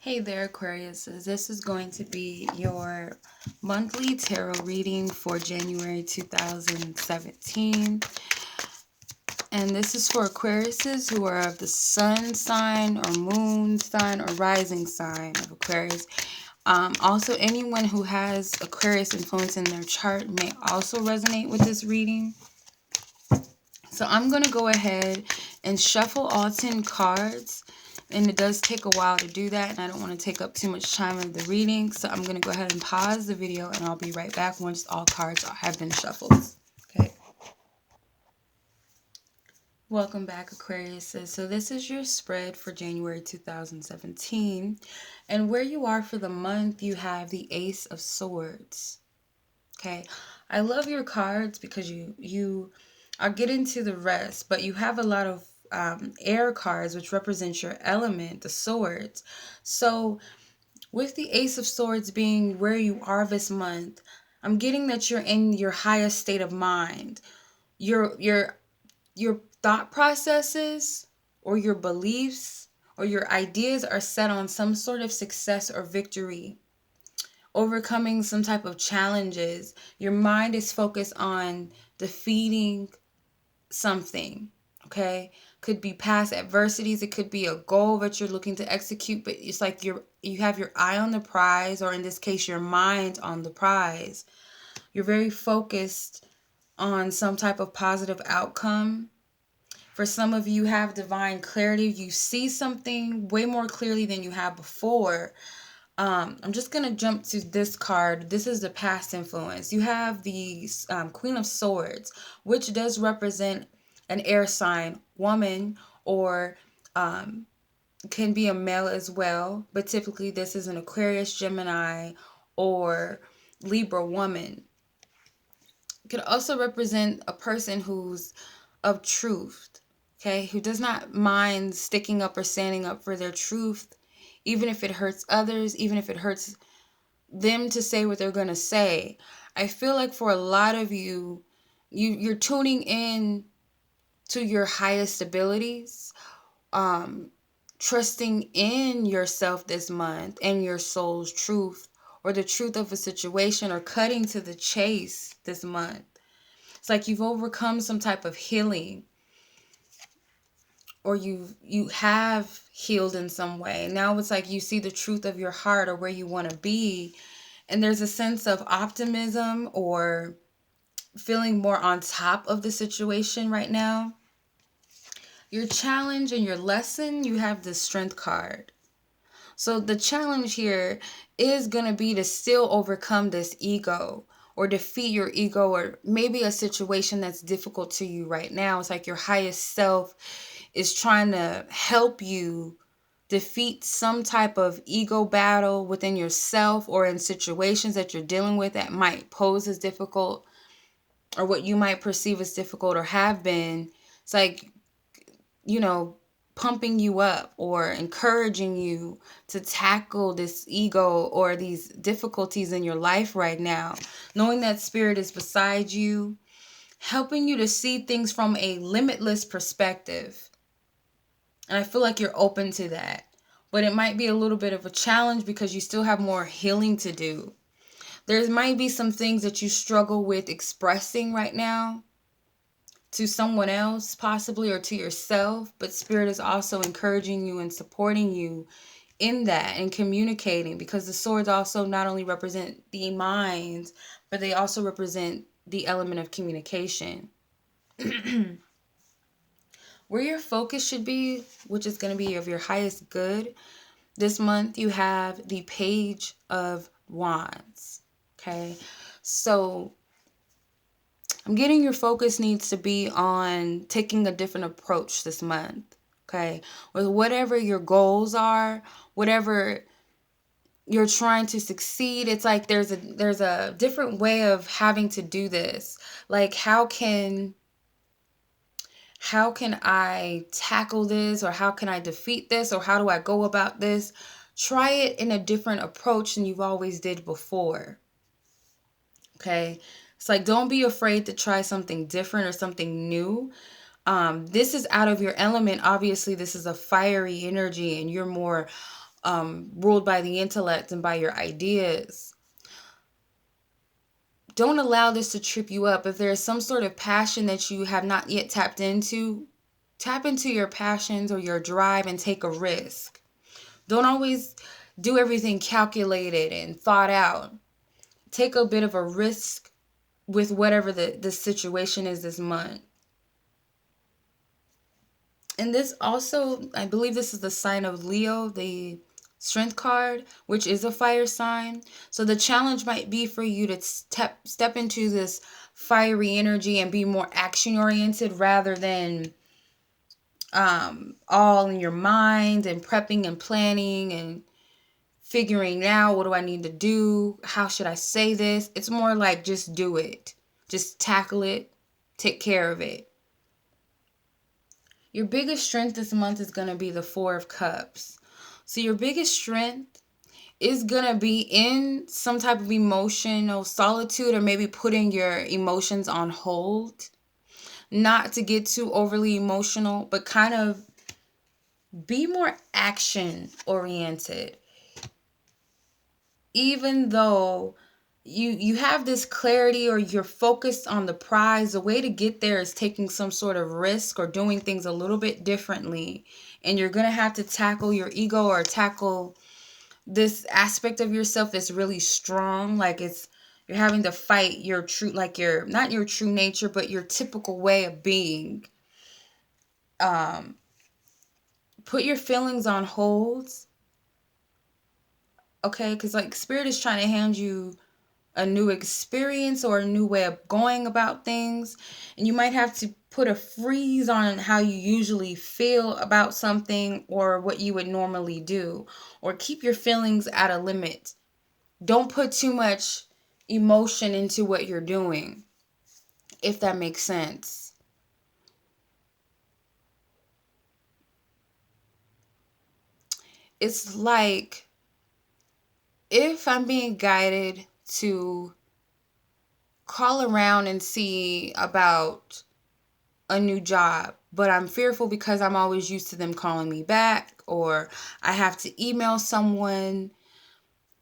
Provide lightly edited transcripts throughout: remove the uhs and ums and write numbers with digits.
Hey there, Aquarius. This is going to be your monthly tarot reading for January 2017. And this is for Aquariuses who are of the sun sign or moon sign or rising sign of Aquarius. Also, anyone who has Aquarius influence in their chart may also resonate with this reading. So I'm going to go ahead and shuffle all 10 cards. And it does take a while to do that, and I don't want to take up too much time of the reading. So I'm going to go ahead and pause the video, and I'll be right back once all cards have been shuffled. Okay. Welcome back, Aquarius. So this is your spread for January 2017. And where you are for the month, you have the Ace of Swords. Okay. I love your cards because I'll get into the rest, but you have a lot of air cards, which represents your element, the swords. So with the Ace of Swords being where you are this month, I'm getting that you're in your highest state of mind. Your thought processes or your beliefs or your ideas are set on some sort of success or victory, overcoming some type of challenges. Your mind is focused on defeating something. Okay, could be past adversities, it could be a goal that you're looking to execute, but it's like you have your eye on the prize, or in this case your mind on the prize. You're very focused on some type of positive outcome. For some of you have divine clarity. You see something way more clearly than you have before. I'm just going to jump to this card. This is the past influence. You have the Queen of Swords, which does represent an air sign, woman, or can be a male as well. But typically this is an Aquarius, Gemini, or Libra woman. It could also represent a person who's of truth, okay, who does not mind sticking up or standing up for their truth, even if it hurts others, even if it hurts them to say what they're going to say. I feel like for a lot of you're tuning in to your highest abilities, trusting in yourself this month and your soul's truth or the truth of a situation, or cutting to the chase this month. It's like you've overcome some type of healing, or you have healed in some way. Now it's like you see the truth of your heart or where you want to be, and there's a sense of optimism or feeling more on top of the situation right now. Your challenge and your lesson, you have the Strength card. So the challenge here is going to be to still overcome this ego, or defeat your ego, or maybe a situation that's difficult to you right now. It's like your highest self is trying to help you defeat some type of ego battle within yourself, or in situations that you're dealing with that might pose as difficult, or what you might perceive as difficult or have been. It's like, pumping you up or encouraging you to tackle this ego or these difficulties in your life right now, knowing that spirit is beside you, helping you to see things from a limitless perspective. And I feel like you're open to that. But it might be a little bit of a challenge because you still have more healing to do. There might be some things that you struggle with expressing right now to someone else, possibly, or to yourself. But Spirit is also encouraging you and supporting you in that and communicating, because the swords also not only represent the mind, but they also represent the element of communication. Where your focus should be, which is going to be of your highest good, this month you have the Page of Wands. Okay, so I'm getting your focus needs to be on taking a different approach this month. Okay, with whatever your goals are, whatever you're trying to succeed, it's like there's a different way of having to do this. Like, how can I tackle this, or how can I defeat this, or how do I go about this? Try it in a different approach than you've always did before. Okay, it's like, don't be afraid to try something different or something new. This is out of your element. Obviously, this is a fiery energy, and you're more ruled by the intellect and by your ideas. Don't allow this to trip you up. If there is some sort of passion that you have not yet tapped into, tap into your passions or your drive and take a risk. Don't always do everything calculated and thought out. Take a bit of a risk with whatever the situation is this month. And this also, I believe this is the sign of Leo, the strength card, which is a fire sign. So the challenge might be for you to step into this fiery energy and be more action oriented rather than all in your mind and prepping and planning and figuring out, what do I need to do? How should I say this? It's more like just do it. Just tackle it. Take care of it. Your biggest strength this month is going to be the Four of Cups. So your biggest strength is going to be in some type of emotional solitude, or maybe putting your emotions on hold. Not to get too overly emotional, but kind of be more action oriented. Even though you have this clarity or you're focused on the prize, the way to get there is taking some sort of risk or doing things a little bit differently. And you're going to have to tackle your ego or tackle this aspect of yourself that's really strong. Like you're having to fight your true, like your, not your true nature, but your typical way of being. Put your feelings on hold. Okay, because like Spirit is trying to hand you a new experience or a new way of going about things, and you might have to put a freeze on how you usually feel about something or what you would normally do, or keep your feelings at a limit. Don't put too much emotion into what you're doing, if that makes sense. It's like if I'm being guided to call around and see about a new job, but I'm fearful because I'm always used to them calling me back, or I have to email someone.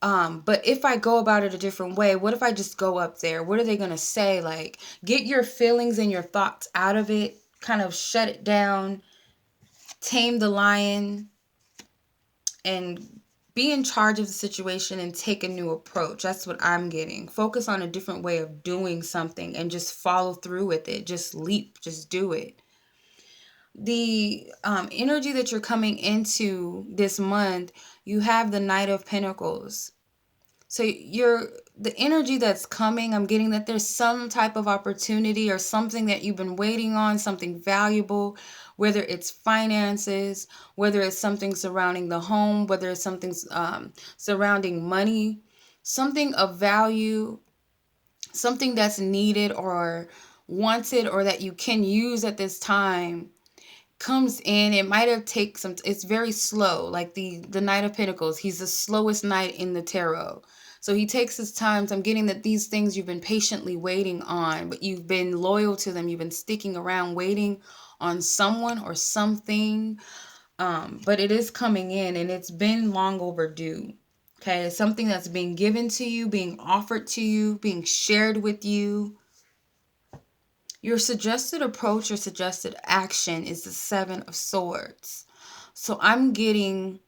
But if I go about it a different way, what if I just go up there? What are they going to say? Like, get your feelings and your thoughts out of it, kind of shut it down, tame the lion, and be in charge of the situation and take a new approach. That's what I'm getting. Focus on a different way of doing something and just follow through with it. Just leap, just do it. The energy that you're coming into this month, you have the Knight of Pentacles. So the energy that's coming, I'm getting that there's some type of opportunity or something that you've been waiting on, something valuable, whether it's finances, whether it's something surrounding the home, whether it's something surrounding money, something of value, something that's needed or wanted or that you can use at this time comes in. It might have taken some, it's very slow, like the Knight of Pentacles. He's the slowest knight in the tarot. So he takes his time. So I'm getting that these things you've been patiently waiting on, but you've been loyal to them. You've been sticking around waiting on someone or something. But it is coming in and it's been long overdue. Okay, it's something that's being given to you, being offered to you, being shared with you. Your suggested approach or suggested action is the Seven of Swords. So I'm getting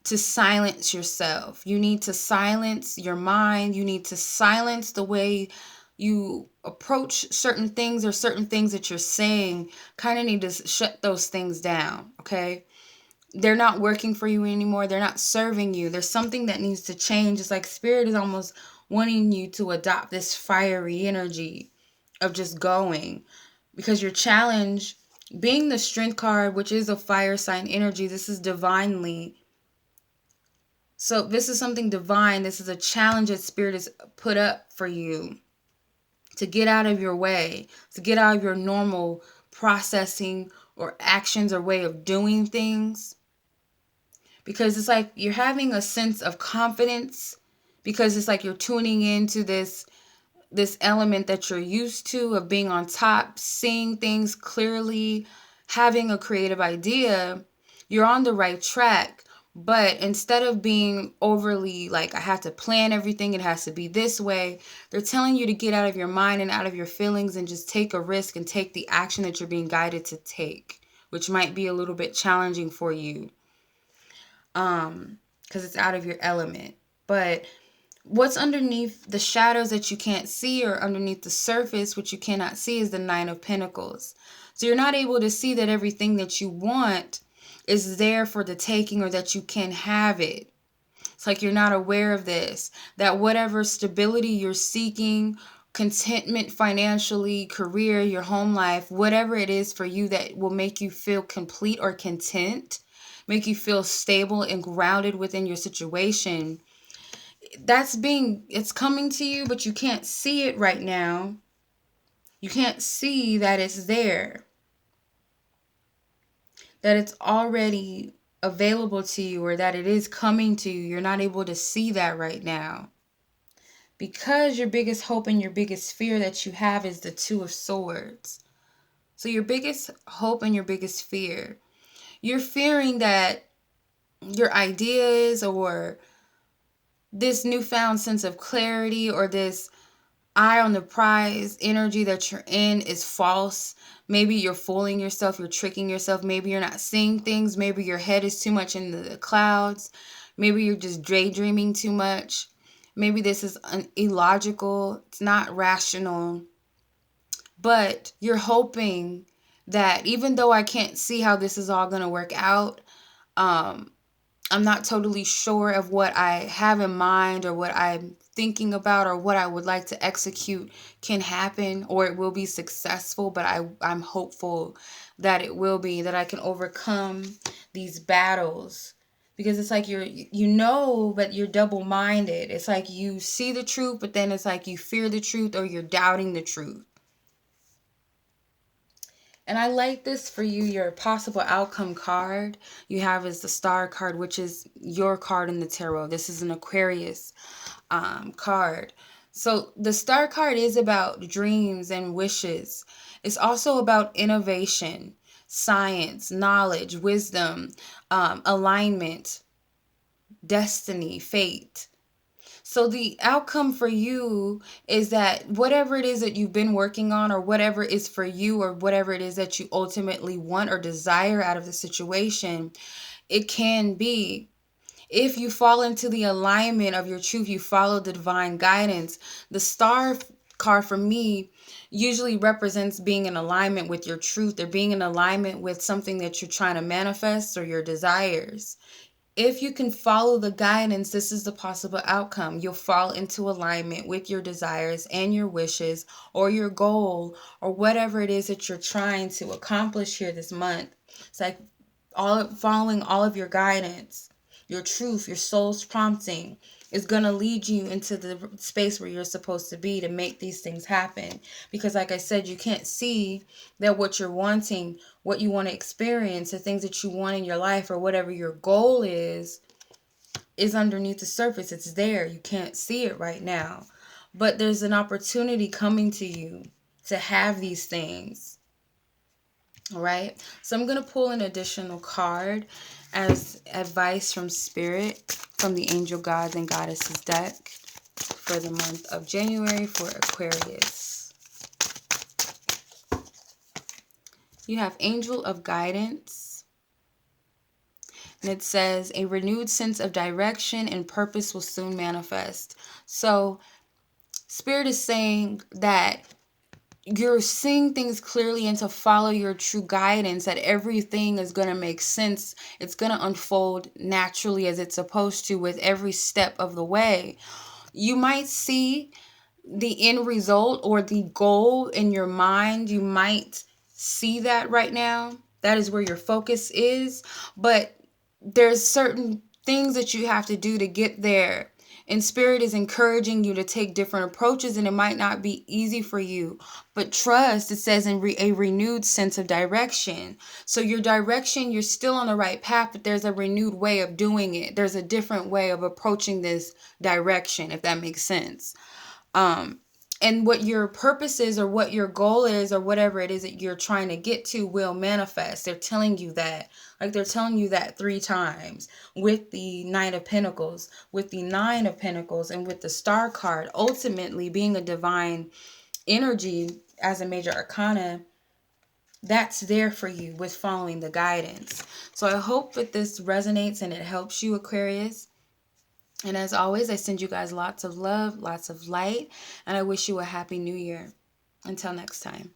to silence yourself. You need to silence your mind. You need to silence the way you approach certain things, or certain things that you're saying. Kind of need to shut those things down, okay? They're not working for you anymore. They're not serving you. There's something that needs to change. It's like Spirit is almost wanting you to adopt this fiery energy of just going, because your challenge, being the Strength card, which is a fire sign energy, this is divinely. So this is something divine. This is a challenge that Spirit has put up for you to get out of your way, to get out of your normal processing or actions or way of doing things. Because it's like you're having a sense of confidence, because it's like you're tuning into this element that you're used to of being on top, seeing things clearly, having a creative idea. You're on the right track, But instead of being overly like, I have to plan everything, it has to be this way, they're telling you to get out of your mind and out of your feelings and just take a risk and take the action that you're being guided to take, which might be a little bit challenging for you, because it's out of your element. But what's underneath the shadows that you can't see, or underneath the surface which you cannot see, is the Nine of Pentacles. So you're not able to see that everything that you want is there for the taking, or that you can have it. It's like you're not aware of this, that whatever stability you're seeking, contentment financially, career, your home life, whatever it is for you that will make you feel complete or content, make you feel stable and grounded within your situation, it's coming to you, but you can't see it right now. You can't see that it's there, that it's already available to you, or that it is coming to you. You're not able to see that right now, because your biggest hope and your biggest fear that you have is the Two of Swords. So your biggest hope and your biggest fear, you're fearing that your ideas, or this newfound sense of clarity, or this eye on the prize energy that you're in is false. Maybe you're fooling yourself, you're tricking yourself. Maybe you're not seeing things. Maybe your head is too much in the clouds. Maybe you're just daydreaming too much. Maybe this is illogical. It's not rational. But you're hoping that even though I can't see how this is all going to work out, I'm not totally sure of what I have in mind, or what I'm thinking about, or what I would like to execute can happen, or it will be successful, but I'm hopeful that it will be, that I can overcome these battles. Because it's like but you're double-minded. It's like you see the truth, but then it's like you fear the truth, or you're doubting the truth. And I like this for you. Your possible outcome card you have is the Star card, which is your card in the tarot. This is an Aquarius card. So the Star card is about dreams and wishes. It's also about innovation, science, knowledge, wisdom, alignment, destiny, fate. So the outcome for you is that whatever it is that you've been working on, or whatever is for you, or whatever it is that you ultimately want or desire out of the situation, it can be. If you fall into the alignment of your truth, you follow the divine guidance. The Star card for me usually represents being in alignment with your truth, or being in alignment with something that you're trying to manifest, or your desires. If you can follow the guidance, this is the possible outcome. You'll fall into alignment with your desires and your wishes, or your goal, or whatever it is that you're trying to accomplish here this month. It's like following all of your guidance, your truth, your soul's prompting is going to lead you into the space where you're supposed to be to make these things happen. Because like I said, you can't see that what you're wanting, what you want to experience, the things that you want in your life, or whatever your goal is underneath the surface. It's there. You can't see it right now. But there's an opportunity coming to you to have these things. All right. So I'm going to pull an additional card as advice from Spirit, from the Angel Gods and Goddesses deck for the month of January for Aquarius. You have Angel of Guidance. And it says, a renewed sense of direction and purpose will soon manifest. So Spirit is saying that you're seeing things clearly, and to follow your true guidance, that everything is going to make sense. It's going to unfold naturally as it's supposed to with every step of the way. You might see the end result or the goal in your mind. You might see that right now. That is where your focus is. But there's certain things that you have to do to get there. And Spirit is encouraging you to take different approaches, and it might not be easy for you. But trust, it says, in a renewed sense of direction. So your direction, you're still on the right path, but there's a renewed way of doing it. There's a different way of approaching this direction, if that makes sense. And what your purpose is, or what your goal is, or whatever it is that you're trying to get to, will manifest. They're telling you that. Like, they're telling you that 3 times with the Knight of Pentacles, with the Nine of Pentacles, and with the Star card. Ultimately, being a divine energy as a major arcana, that's there for you with following the guidance. So I hope that this resonates and it helps you, Aquarius. And as always, I send you guys lots of love, lots of light, and I wish you a happy new year. Until next time.